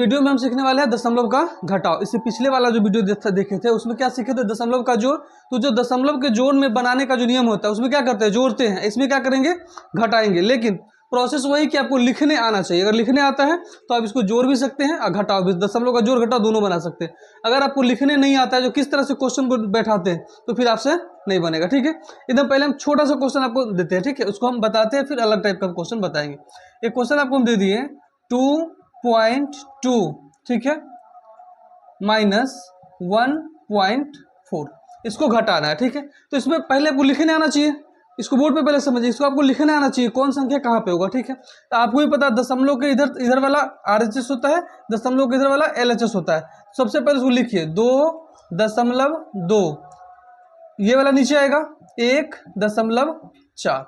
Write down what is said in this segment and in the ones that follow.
Video में हम सीखने वाले हैं दशमलव का घटाव। इससे पिछले वाला जो वीडियो देखे थे उसमें क्या सीखे थे, दशमलव का जोड़। तो जो दशमलव के जोड़ में बनाने का जो नियम होता है उसमें क्या करते हैं, जोड़ते हैं। इसमें क्या करेंगे, घटाएंगे। लेकिन प्रोसेस वही कि आपको लिखने आना चाहिए। अगर लिखने आता है तो आप इसको जोड़ भी सकते हैं और घटाव भी, दशमलव का जोड़ घटाव दोनों बना सकते हैं। अगर आपको लिखने नहीं आता है, जो किस तरह से क्वेश्चन को बैठाते हैं, तो फिर आपसे नहीं बनेगा। ठीक है, एकदम पहले हम छोटा सा क्वेश्चन आपको देते हैं, ठीक है, उसको हम बताते हैं, फिर अलग टाइप का क्वेश्चन बताएंगे। एक क्वेश्चन आपको हम दे दिए 2.2, ठीक है, -1.4, इसको घटाना है। ठीक है, तो इसमें पहले आपको लिखने आना चाहिए। इसको बोर्ड पे पहले समझिए, इसको आपको लिखने आना चाहिए कौन संख्या कहाँ पे होगा। ठीक है, तो आपको भी पता है दशमलव के इधर वाला RHS होता है, दशमलव के इधर वाला LHS होता है। सबसे पहले इसको लिखिए 2.2, ये वाला नीचे आएगा 1.4।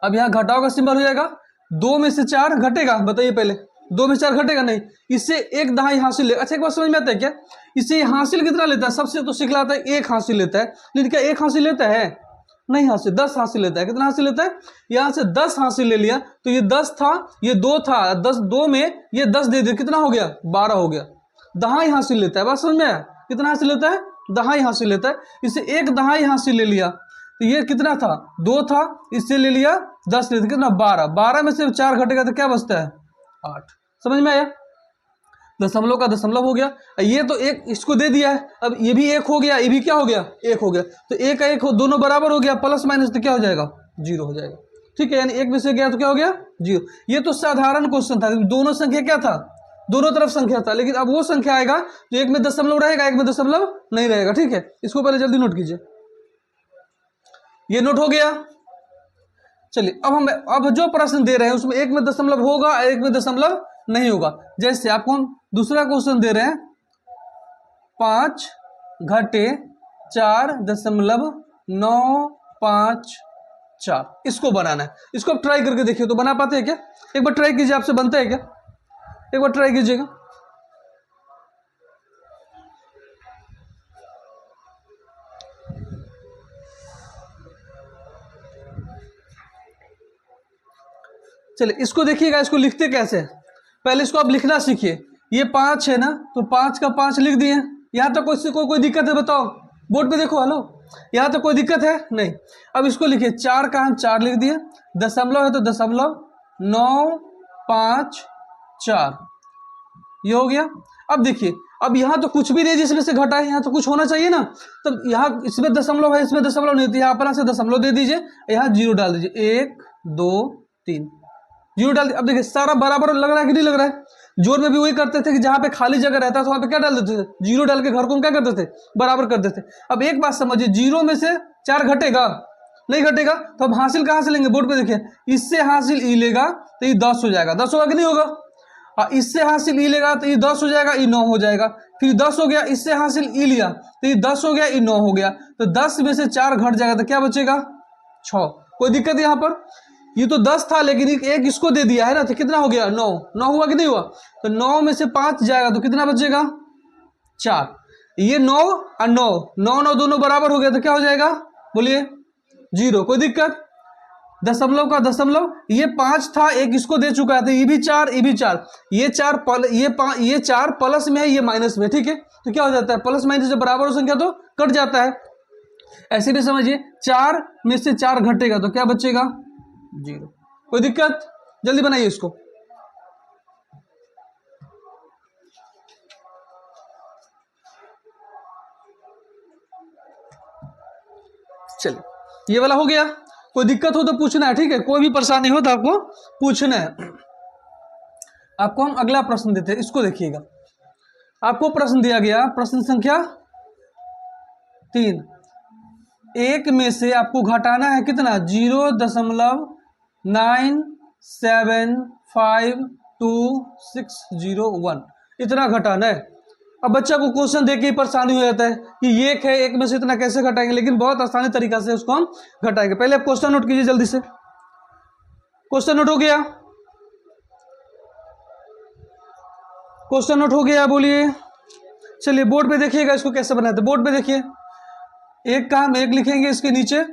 अब यहाँ घटाव का सिंबल हो जाएगा, 2 में से 4 घटेगा, बताइए पहले 2 में से 4 घटेगा नहीं, इससे एक दहाई हासिल ले। अच्छा एक बात समझ में आता है क्या, इससे हासिल कितना लेता है, सबसे तो सिखलाता है 1 हासिल लेता है, लेकिन क्या 1 हासिल लेता है, नहीं हासिल, 10 हासिल लेता है। कितना हासिल लेता है, यहाँ से 10 हासिल ले लिया, तो ये 10 था, ये 2 था, 10 2 में ये 10 दे दिया, कितना हो गया, 12 हो गया। दहाई हासिल लेता है, बात समझ में आया, कितना हासिल लेता है, दहाई हासिल लेता है। इससे एक दहाई हासिल ले लिया, तो ये कितना था, 2 था, इससे ले लिया 10 ले लिया, कितना 12, 12 में से 4 घटेगा तो क्या बचता है, 8। समझ में आया, दशमलव का दशमलव हो गया। ये तो एक इसको दे दिया है, अब ये भी 1 हो गया, ये भी क्या हो गया, 1 हो गया। तो 1 का 1 दोनों बराबर हो गया, प्लस माइनस तो क्या हो जाएगा, 0 हो जाएगा। ठीक है, यानी 1 में से गया तो क्या हो गया, 0। ये तो साधारण क्वेश्चन था, दोनों संख्या क्या था, दोनों तरफ संख्या था। लेकिन अब वो संख्या आएगा जो एक में दशमलव रहेगा, एक में दशमलव नहीं रहेगा। ठीक है, इसको पहले जल्दी नोट कीजिए, ये नोट हो गया। चलिए अब जो प्रश्न दे रहे हैं उसमें एक में दशमलव होगा, एक में दशमलव नहीं होगा। जैसे आपको हम दूसरा क्वेश्चन दे रहे हैं 5 घटे 4.954, इसको बनाना है। इसको आप ट्राई करके देखिए, तो बना पाते हैं क्या, एक बार ट्राई कीजिए, आपसे बनता है क्या, एक बार ट्राई कीजिएगा। चलिए इसको देखिएगा, इसको लिखते कैसे, पहले इसको आप लिखना सीखिए। ये 5 है ना, तो 5 का 5 लिख दिए। यहाँ तक कोई दिक्कत है, बताओ, बोर्ड पे देखो, हेलो, यहाँ तक कोई दिक्कत है नहीं। अब इसको लिखिए, 4 का हम 4 लिख दिए, दशमलव है तो 0.954, ये हो गया। अब देखिए, अब यहाँ तो कुछ भी नहीं जिसमें से घटा है, यहाँ तो कुछ होना चाहिए ना, तब यहाँ इसमें दशमलव है, इसमें दशमलव नहीं, तो यहाँ अपना से दशमलव दे दीजिए, यहाँ 0 डाल दीजिए, 1 2 3 0 डाल। अब देखिए सारा बराबर लग रहा है कि नहीं लग रहा है। जोड़ में भी वही करते थे कि जहां पे खाली जगह रहता है तो वहां पे क्या डाल देते थे, 0 डाल के घर को हम क्या करते थे, बराबर कर देते थे। अब एक बात समझिए, 0 में से 4 घटेगा, नहीं घटेगा, तो अब हासिल कहां से लेंगे, बोर्ड पे देखिए, इससे हासिल ई लेगा तो ये 10 हो जाएगा, 10 होगा कि नहीं होगा। इससे हासिल ई लेगा तो ये 10 हो जाएगा, ये 9 हो जाएगा। फिर 10 हो गया, इससे हासिल ई लिया तो ये 10 हो गया, ये 9 हो गया। तो 10 में से 4 घट जाएगा तो क्या बचेगा, 6। कोई दिक्कत यहाँ पर, ये तो 10 था लेकिन एक इसको दे दिया है ना, तो कितना हो गया, 9। 9 हुआ कि नहीं हुआ, तो 9 में से 5 जाएगा तो कितना बचेगा, 4। ये 9 और 9 9 9 दोनों बराबर हो गया तो क्या हो जाएगा, बोलिए 0। कोई दिक्कत, दशमलव का दशमलव, ये 5 था, एक इसको दे चुका है, तो ये भी 4, ये भी 4, ये 4 प्लस में है, ये माइनस में। ठीक है, तो क्या हो जाता है, प्लस माइनस जब बराबर हो संख्या तो कट जाता है। ऐसे भी समझिए, 4 में से 4 घटेगा तो क्या बचेगा, 0। कोई दिक्कत, जल्दी बनाइए इसको। चलिए ये वाला हो गया। कोई दिक्कत हो तो पूछना है, ठीक है, कोई भी परेशानी हो तो आपको पूछना है। आपको हम अगला प्रश्न देते हैं, इसको देखिएगा। आपको प्रश्न दिया गया, प्रश्न संख्या 3, एक में से आपको घटाना है कितना, 0.9752601, इतना घटाना है। अब बच्चा को क्वेश्चन देख के परेशानी हो जाता है कि ये है, एक में से इतना कैसे घटाएंगे, लेकिन बहुत आसानी तरीका से उसको हम घटाएंगे। पहले आप क्वेश्चन नोट कीजिए जल्दी से, क्वेश्चन नोट हो गया, क्वेश्चन नोट हो गया, बोलिए। चलिए बोर्ड पे देखिएगा इसको कैसे बनाते, बोर्ड पे देखिए, एक का हम 1 लिखेंगे, इसके नीचे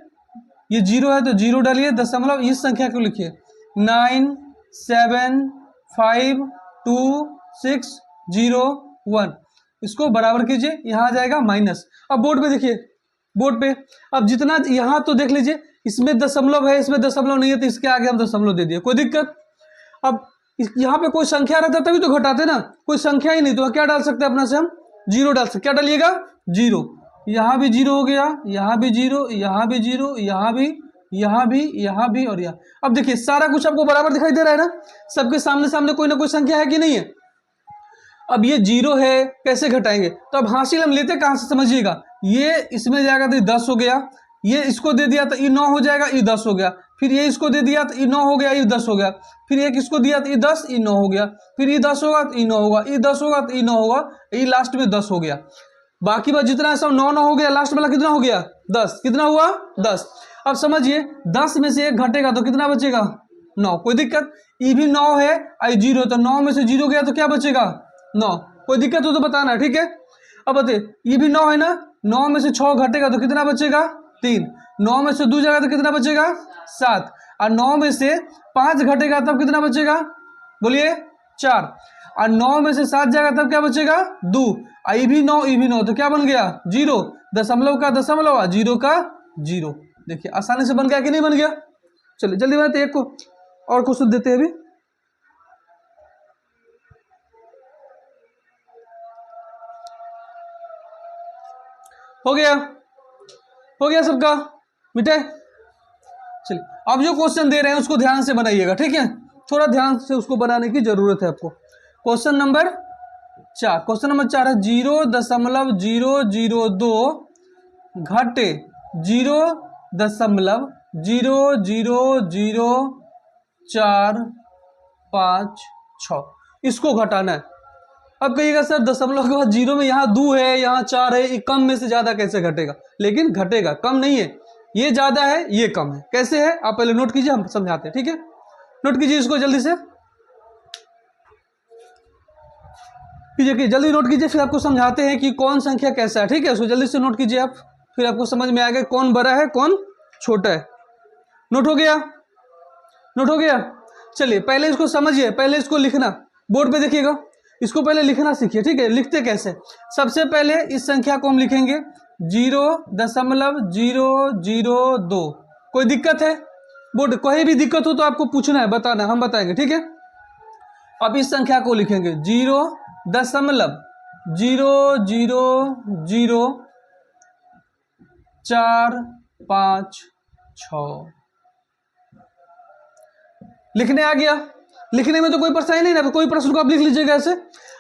ये 0 है तो 0 डालिए, दशमलव इस संख्या को लिखिए 97526 601, इसको बराबर कीजिए, यहाँ आ जाएगा माइनस। अब बोर्ड पे देखिए, बोर्ड पे अब जितना यहाँ तो देख लीजिए, इसमें दशमलव है, इसमें दशमलव नहीं है, तो इसके आगे हम दशमलव दे दिए, कोई दिक्कत। अब यहाँ पे कोई संख्या रहता तभी तो घटाते ना, कोई संख्या ही नहीं तो क्या डाल सकते हैं अपना से हम, जीरो डाल सकते। क्या डालिएगा, जीरो। यहाँ भी जीरो हो गया, यहाँ भी जीरो, यहाँ भी जीरो, यहाँ भी, यहाँ भी, यहाँ भी और यहाँ। अब देखिए सारा कुछ आपको बराबर दिखाई दे रहा है ना, सबके सामने सामने कोई ना कोई संख्या है कि नहीं है। अब ये जीरो है, कैसे घटाएंगे, तो अब हासिल हम लेते कहाँ से समझिएगा, ये इसमें जाएगा तो ये 10 हो गया, ये इसको दे दिया तो ये 9 हो जाएगा, ये 10 हो गया, फिर ये इसको दे दिया तो ये 9 हो गया, ये 10 हो गया, फिर एक इसको दिया तो ये 10, ये 9 हो गया, फिर ये 10 होगा तो ये 9 होगा, ये 10 होगा तो ये 9 होगा, ये लास्ट में 10 हो गया। बाकी बात जितना सब 9 हो गया, लास्ट वाला कितना हो गया, 10। कितना हुआ, 10। अब समझिए 10 में से 1 घटेगा तो कितना बचेगा, 9। कोई दिक्कत, ये भी 9 है, आई 0, तो 9 में से 0 गया तो क्या बचेगा, 9। कोई दिक्कत हो तो बताना, ठीक है। अब बताइए ये भी 9 है ना, 9 में से 6 घटेगा तो कितना बचेगा, 3। 9 में से 2 जाएगा तो कितना बचेगा, 7। और 9 में से 5 घटेगा तब कितना बचेगा, बोलिए 4। और 9 में से 7 जाएगा तब क्या बचेगा, 2। ये भी 9, ये भी 9, तो क्या बन गया, 0। दशमलव का दशमलव, 0 का 0। देखिए आसानी से बन गया कि नहीं बन गया। चलिए जल्दी बनाते, एक को और क्वेश्चन देते हैं अभी। हो गया सबका, मिटे। चलिए अब जो क्वेश्चन दे रहे हैं उसको ध्यान से बनाइएगा, ठीक है, थोड़ा ध्यान से उसको बनाने की जरूरत है आपको। क्वेश्चन नंबर 4, क्वेश्चन नंबर 4 है 0.002 घटे 0.0000456, इसको घटाना है। अब कहिएगा सर दशमलव के बाद 0 में यहाँ 2 है, यहाँ 4 है, ये कम में से ज्यादा कैसे घटेगा, लेकिन घटेगा, कम नहीं है, ये ज्यादा है ये कम है। कैसे है आप पहले नोट कीजिए, हम समझाते हैं, ठीक है। नोट कीजिए इसको जल्दी से कीजिए, जल्दी नोट कीजिए, फिर आपको समझाते हैं कि कौन संख्या कैसा है, ठीक है। उसको जल्दी से नोट कीजिए आप, फिर आपको समझ में आएगा कौन बड़ा है कौन छोटा है। नोट हो गया, नोट हो गया। चलिए पहले इसको समझिए, पहले इसको लिखना, बोर्ड पे देखिएगा, इसको पहले लिखना सीखिए, ठीक है। लिखते कैसे, सबसे पहले इस संख्या को हम लिखेंगे 0.002। कोई दिक्कत है, बोर्ड कोई भी दिक्कत हो तो आपको पूछना है, बताना है, हम बताएंगे, ठीक है। अब इस संख्या को लिखेंगे 0.0000456। लिखने आ गया, लिखने में तो कोई परेशानी नहीं ना, कोई प्रश्न को आप लिख लीजिएगा ऐसे।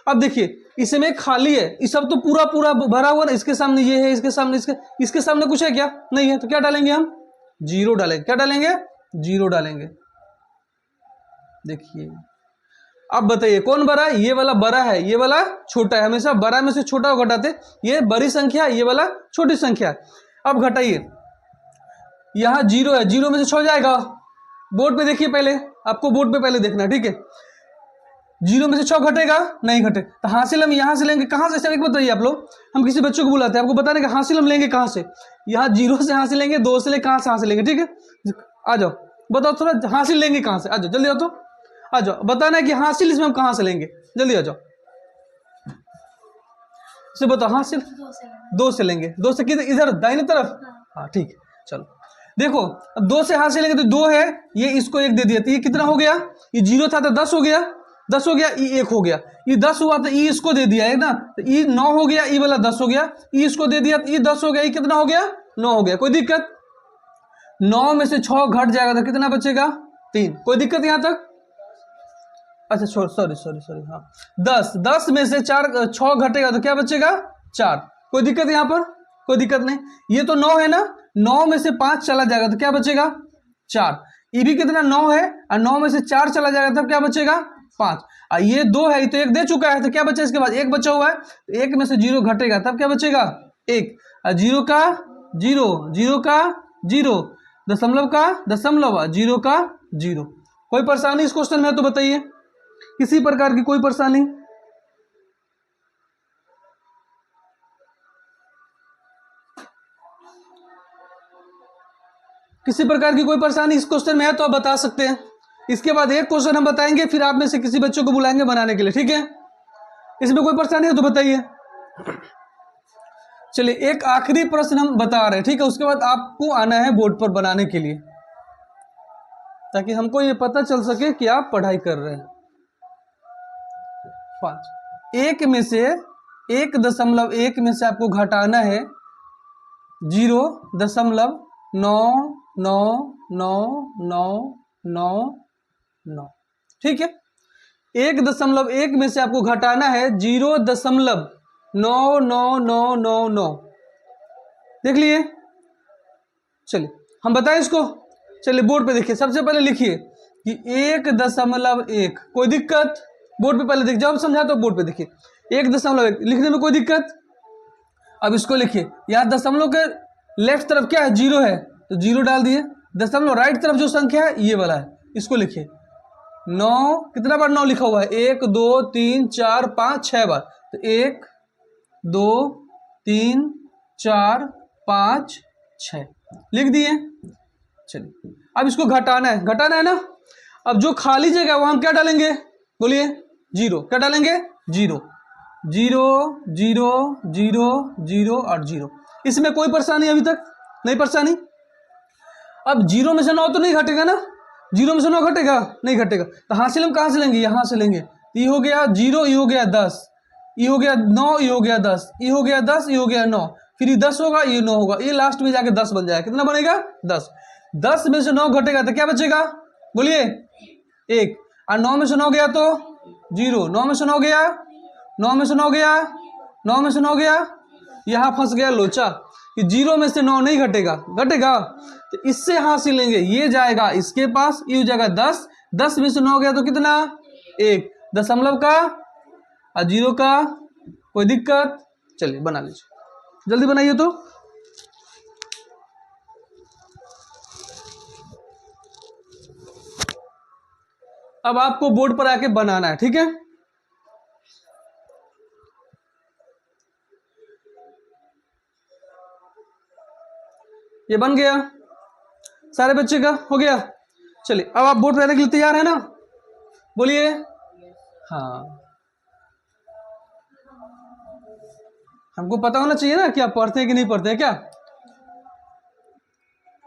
अब देखिए इसमें खाली है, ये सब तो पूरा पूरा भरा हुआ ना, इसके सामने ये है, इसके सामने इसके सामने कुछ है क्या, नहीं है, तो क्या डालेंगे हम, 0 डालेंगे। क्या डालेंगे, 0 डालेंगे। देखिए अब बताइए कौन बड़ा है, ये वाला बड़ा है, ये वाला छोटा है, हमेशा बड़ा में से छोटा को घटाते, ये बड़ी संख्या, ये वाला छोटी संख्या। अब घटाइए, यहाँ 0 है, 0 में से 6 जाएगा, बोर्ड पे देखिए, पहले आपको बोर्ड पे पहले देखना है, ठीक है। 0 में से 6 घटेगा, नहीं घटे, तो हासिल हम यहाँ से लेंगे, कहाँ से, एक बताइए आप लोग, हम किसी बच्चों को बुलाते हैं, आपको बताने का हासिल हम लेंगे कहाँ से, यहाँ 0 से हासिल लेंगे, 2 से लेंगे, कहाँ से हासिल लेंगे, ठीक है। आ जाओ बताओ थोड़ा, हासिल लेंगे कहाँ से, आ जाओ जल्दी आओ, तो आ जाओ, बताना है कि हासिल इसमें हम कहाँ से लेंगे, जल्दी आ जाओ, इसे बताओ, हासिल 2 से लेंगे, 2 से किधर, इधर दाहिने तरफ, हाँ ठीक है। चलो देखो अब 2 से हासिल लेंगे, तो 2 है, ये इसको 1 दे दिया, तो ये कितना हो गया, ये 0 था तो 10 हो गया, 10 हो गया, ये 1 हो गया, ये 10 हुआ तो ये इसको दे दिया है ना, तो ये 9 हो गया, ये वाला 10 हो गया, ये इसको दे दिया तो ये 10 हो गया, ये कितना हो गया, 9 हो गया। कोई दिक्कत, 9 में से 6 घट जाएगा तो कितना बचेगा, 3। कोई दिक्कत यहाँ तक, अच्छा सॉरी, हाँ 10 में से 6 घटेगा तो क्या बचेगा, 4। कोई दिक्कत यहाँ पर, कोई दिक्कत नहीं। ये तो 9 है ना, 9 में से 5 चला जाएगा तो क्या बचेगा, 4। ये भी कितना 9 है, और 9 में से 4 चला जाएगा तब क्या बचेगा, 5। और ये 2 है, तो 1 दे चुका है, तो क्या बचा इसके बाद, 1 बचा हुआ है, तो 1 में से 0 घटेगा तब क्या बचेगा, 1। 0 का 0, 0 का 0, दशमलव का दशमलव, 0 का 0। कोई परेशानी इस क्वेश्चन में तो बताइए, किसी प्रकार की कोई परेशानी, किसी प्रकार की कोई परेशानी इस क्वेश्चन में है तो आप बता सकते हैं। इसके बाद एक क्वेश्चन हम बताएंगे, फिर आप में से किसी बच्चों को बुलाएंगे बनाने के लिए, ठीक है। इसमें कोई परेशानी है तो बताइए। चलिए एक आखिरी प्रश्न हम बता रहे हैं, ठीक है, उसके बाद आपको आना है बोर्ड पर बनाने के लिए, ताकि हमको ये पता चल सके कि आप पढ़ाई कर रहे हैं। 5 एक में से 1.1 में से आपको घटाना है 0.99999, ठीक है। 1.1 में से आपको घटाना है 0.99999। देख लिए। चलिए हम बताएं इसको। चलिए बोर्ड पे देखिए, सबसे पहले लिखिए कि 1.1। कोई दिक्कत? बोर्ड पे पहले देख, जब समझा तो बोर्ड पे देखिए 1.1 लिखने में कोई दिक्कत? अब इसको लिखिए, यहाँ दशमलव के लेफ्ट तरफ क्या है? 0 है, तो 0 डाल दिए। दशमलव राइट तरफ जो संख्या है ये वाला है, इसको लिखिए 9। कितना बार 9 लिखा हुआ है? 1 2 3 4 5 6 बार, तो 1 2 3 4 5 6 लिख दिए। चलिए अब इसको घटाना है, घटाना है ना। अब जो खाली जगह है वहां हम क्या डालेंगे? बोलिए 0। क्या डालेंगे? 0 0 0 0 0 और 0। इसमें कोई परेशानी अभी तक नहीं? परेशानी। अब 0 में से 9 तो नहीं घटेगा ना? 0 में से 9 घटेगा? नहीं घटेगा। तो हासिल हम कहाँ से लेंगे? यहाँ से लेंगे। ये हो गया 0, ये हो गया 10, ये हो गया 9, ये हो गया 10, ये हो गया 10, ये हो गया 9, फिर ये 10 होगा, ये 9 होगा, ये लास्ट में जाके 10 बन जाएगा। कितना बनेगा? 10। 10 में से 9 घटेगा तो क्या बचेगा? बोलिए 1। और 9 में से 9 गया तो 0। 9 में से 9 गया, 9 में से 9 गया, 9 में से 9 गया। यहाँ फंस गया लोचा कि 0 में से 9 नहीं घटेगा। घटेगा तो इससे हासिल लेंगे, ये जाएगा इसके पास, ये हो जाएगा 10। 10 में से 9 गया तो कितना? 1। दशमलव का और 0 का कोई दिक्कत? चलिए बना लीजिए, जल्दी बनाइए। तो अब आपको बोर्ड पर आके बनाना है, ठीक है। ये बन गया, सारे बच्चे का हो गया। चलिए अब आप बोर्ड पर आने के लिए तैयार है ना? बोलिए हाँ। हमको पता होना चाहिए ना कि आप पढ़ते हैं कि नहीं पढ़ते हैं, क्या?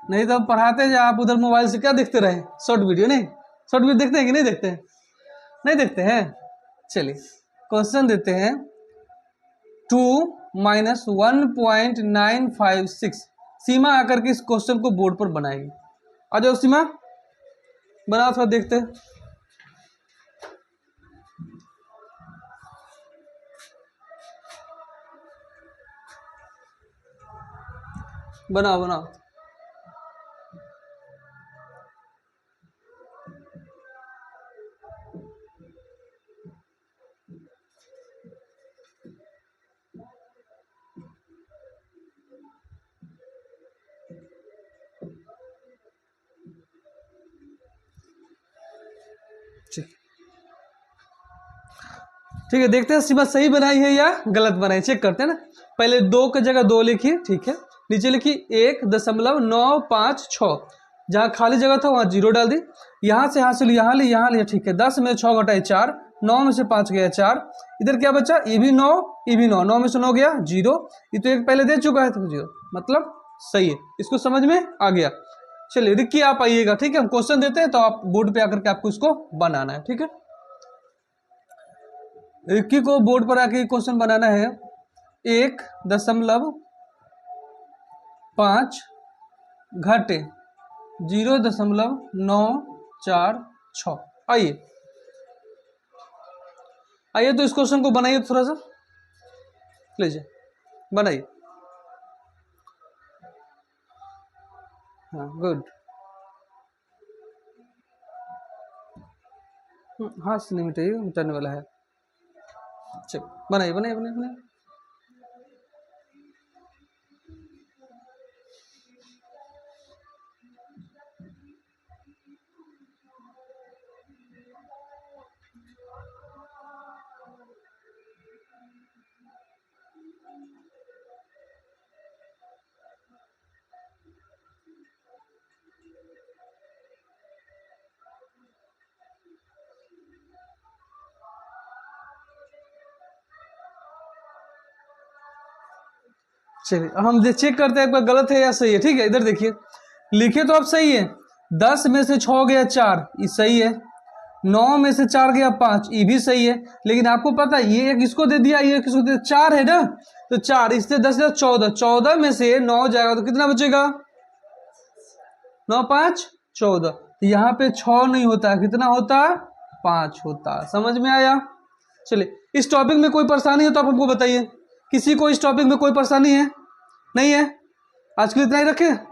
नहीं तो पढ़ाते हैं आप उधर मोबाइल से क्या देखते रहे? Short video. नहीं, शॉर्ट वीडियो देखते हैं कि नहीं देखते हैं? नहीं देखते हैं। चलिए क्वेश्चन देते हैं 2 - 1.956। सीमा आकर के इस क्वेश्चन को बोर्ड पर बनाएगी। आ जाओ सीमा, बनाओ, थोड़ा देखते हैं। बनाओ बनाओ। ठीक है, देखते हैं सीमा सही बनाई है या गलत बनाई, चेक करते हैं ना। पहले 2 की जगह 2 लिखिए, ठीक है। नीचे लिखिए 1.956। जहाँ खाली जगह था वहाँ 0 डाल दी। यहाँ से हासिल यहाँ ले, यहाँ लिया, ठीक है। 10 में 6 घटाए 4, 9 में से 5 गया 4। इधर क्या बचा? ये भी 9, ये भी 9। 9 में से 9 गया 0। ये तो एक पहले दे चुका है तो 0, मतलब सही है। इसको समझ में आ गया। चलिए रिक्की आप आइएगा, ठीक है। हम क्वेश्चन देते हैं तो आप बोर्ड पे आकर के आपको इसको बनाना है, ठीक है। रिक्की को बोर्ड पर आके क्वेश्चन बनाना है 1.5 घटे 0.946। आइए आइए तो इस क्वेश्चन को बनाइए, थोड़ा सा लीजिए, बनाइए। हाँ गुड। हाँ से नहीं मिटाइए, मिटाने वाला है। चलो बनाइए बनाइए बनाइए बनाइए। चलिए अब हम चेक करते हैं एक बार गलत है या सही है। ठीक है, इधर देखिए, लिखे तो अब सही है, 10 में से 6 गया 4, ये सही है। 9 में से 4 गया 5, ये भी सही है। लेकिन आपको पता है ये एक इसको दे दिया, ये एक इसको दे दिया, 4 है ना, तो 4 इससे 10 14, 14 में से 9 जाएगा तो कितना बचेगा, 9 5 14। यहाँ पे 6 नहीं होता, कितना होता, 5 होता। समझ में आया? चलिए, इस टॉपिक में कोई परेशानी हो तो आप हमको बताइए। किसी को इस टॉपिक में कोई परेशानी है? नहीं है? आज के लिए इतना ही रखें।